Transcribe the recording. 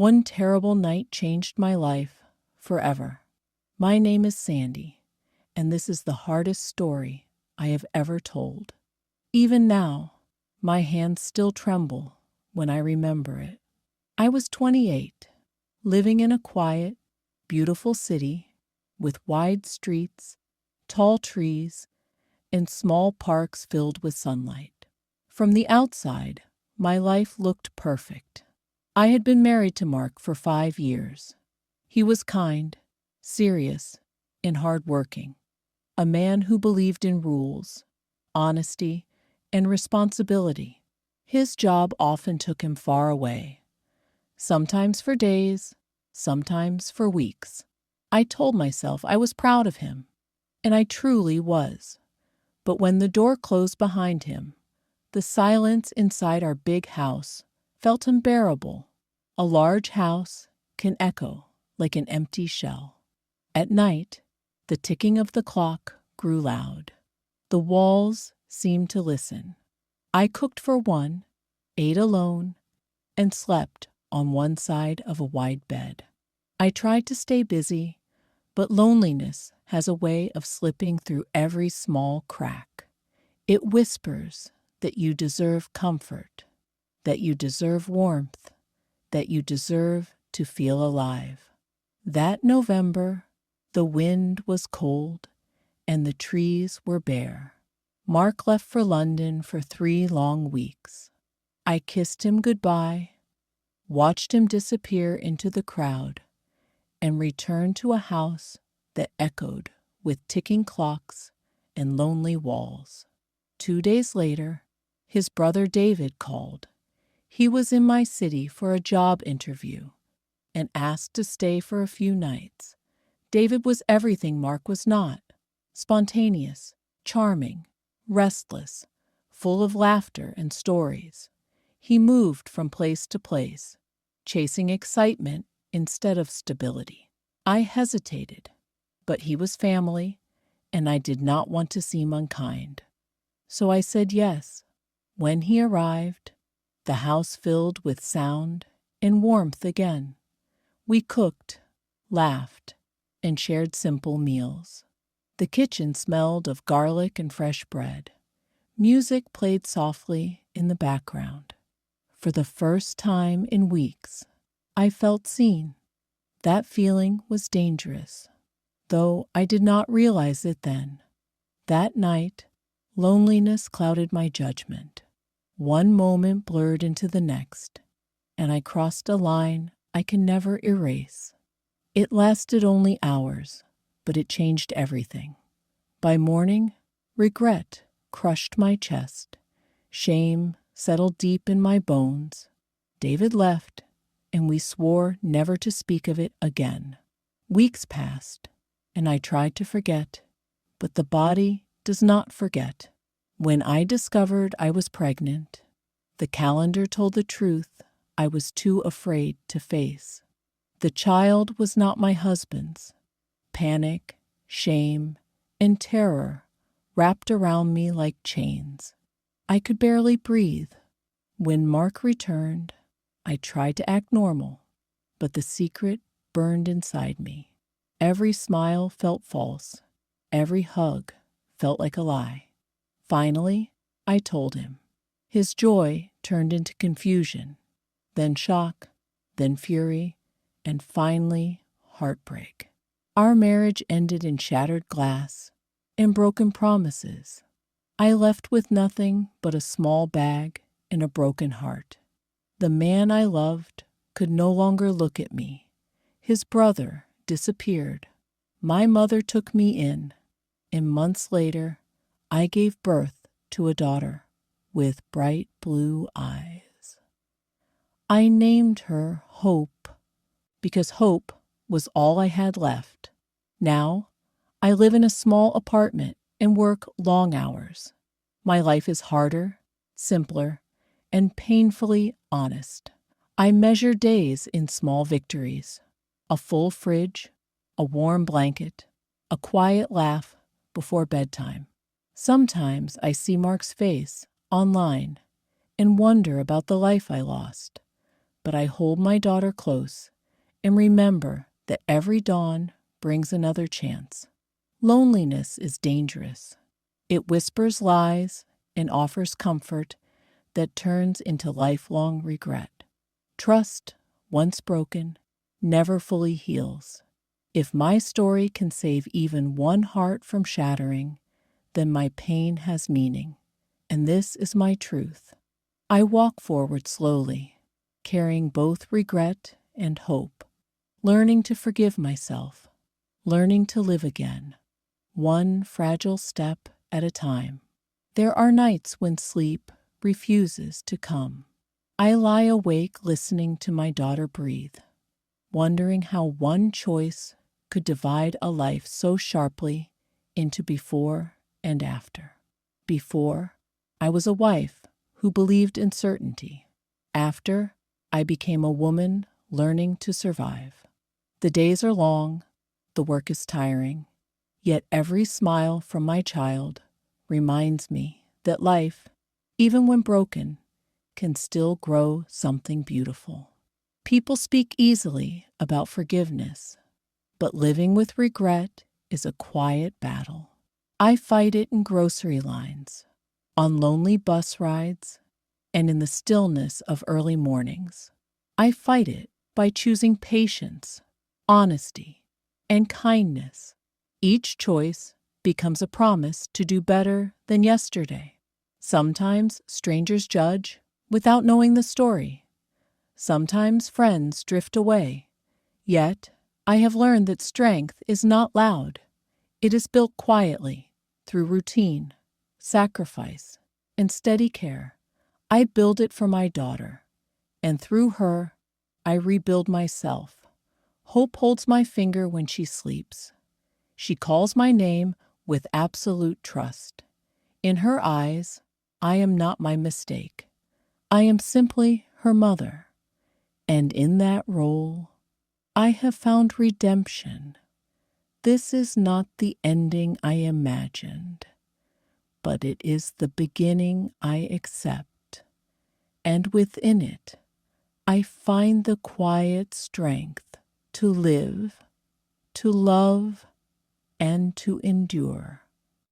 One terrible night changed my life forever. My name is Sandy, and this is the hardest story I have ever told. Even now, my hands still tremble when I remember it. I was 28, living in a quiet, beautiful city with wide streets, tall trees, and small parks filled with sunlight. From the outside, my life looked perfect. I had been married to Mark for 5 years. He was kind, serious, and hardworking. A man who believed in rules, honesty, and responsibility. His job often took him far away, sometimes for days, sometimes for weeks. I told myself I was proud of him, and I truly was. But when the door closed behind him, the silence inside our big house felt unbearable. A large house can echo like an empty shell. At night, the ticking of the clock grew loud. The walls seemed to listen. I cooked for one, ate alone, and slept on one side of a wide bed. I tried to stay busy, but loneliness has a way of slipping through every small crack. It whispers that you deserve comfort, that you deserve warmth, that you deserve to feel alive. That November, the wind was cold and the trees were bare. Mark left for London for 3 long weeks. I kissed him goodbye, watched him disappear into the crowd, and returned to a house that echoed with ticking clocks and lonely walls. 2 days later, his brother David called. He was in my city for a job interview and asked to stay for a few nights. David was everything Mark was not: spontaneous, charming, restless, full of laughter and stories. He moved from place to place, chasing excitement instead of stability. I hesitated, but he was family, and I did not want to seem unkind. So I said yes. When he arrived, the house filled with sound and warmth again. We cooked, laughed, and shared simple meals. The kitchen smelled of garlic and fresh bread. Music played softly in the background. For the first time in weeks, I felt seen. That feeling was dangerous, though I did not realize it then. That night, loneliness clouded my judgment. One moment blurred into the next, and I crossed a line I can never erase. It lasted only hours, but it changed everything. By morning, regret crushed my chest. Shame settled deep in my bones. David left, and we swore never to speak of it again. Weeks passed, and I tried to forget, but the body does not forget. When I discovered I was pregnant, the calendar told the truth I was too afraid to face. The child was not my husband's. Panic, shame, and terror wrapped around me like chains. I could barely breathe. When Mark returned, I tried to act normal, but the secret burned inside me. Every smile felt false. Every hug felt like a lie. Finally, I told him. His joy turned into confusion, then shock, then fury, and finally heartbreak. Our marriage ended in shattered glass and broken promises. I left with nothing but a small bag and a broken heart. The man I loved could no longer look at me. His brother disappeared. My mother took me in, and months later, I gave birth to a daughter with bright blue eyes. I named her Hope because hope was all I had left. Now, I live in a small apartment and work long hours. My life is harder, simpler, and painfully honest. I measure days in small victories: a full fridge, a warm blanket, a quiet laugh before bedtime. Sometimes I see Mark's face online and wonder about the life I lost. but I hold my daughter close and remember that every dawn brings another chance. Loneliness is dangerous. It whispers lies and offers comfort that turns into lifelong regret. Trust, once broken, never fully heals. If my story can save even one heart from shattering, then my pain has meaning, and this is my truth. I walk forward slowly, carrying both regret and hope, learning to forgive myself, learning to live again, one fragile step at a time. There are nights when sleep refuses to come. I lie awake listening to my daughter breathe, wondering how one choice could divide a life so sharply into before and after. Before, I was a wife who believed in certainty. After, I became a woman learning to survive. The days are long, the work is tiring, yet every smile from my child reminds me that life, even when broken, can still grow something beautiful. People speak easily about forgiveness, but living with regret is a quiet battle. I fight it in grocery lines, on lonely bus rides, and in the stillness of early mornings. I fight it by choosing patience, honesty, and kindness. Each choice becomes a promise to do better than yesterday. Sometimes strangers judge without knowing the story. Sometimes friends drift away. Yet, I have learned that strength is not loud. It is built quietly, through routine, sacrifice, and steady care. I build it for my daughter, and through her, I rebuild myself. Hope holds my finger when she sleeps. She calls my name with absolute trust. In her eyes, I am not my mistake. I am simply her mother. And in that role, I have found redemption. This is not the ending I imagined, but it is the beginning I accept. And within it, I find the quiet strength to live, to love, and to endure.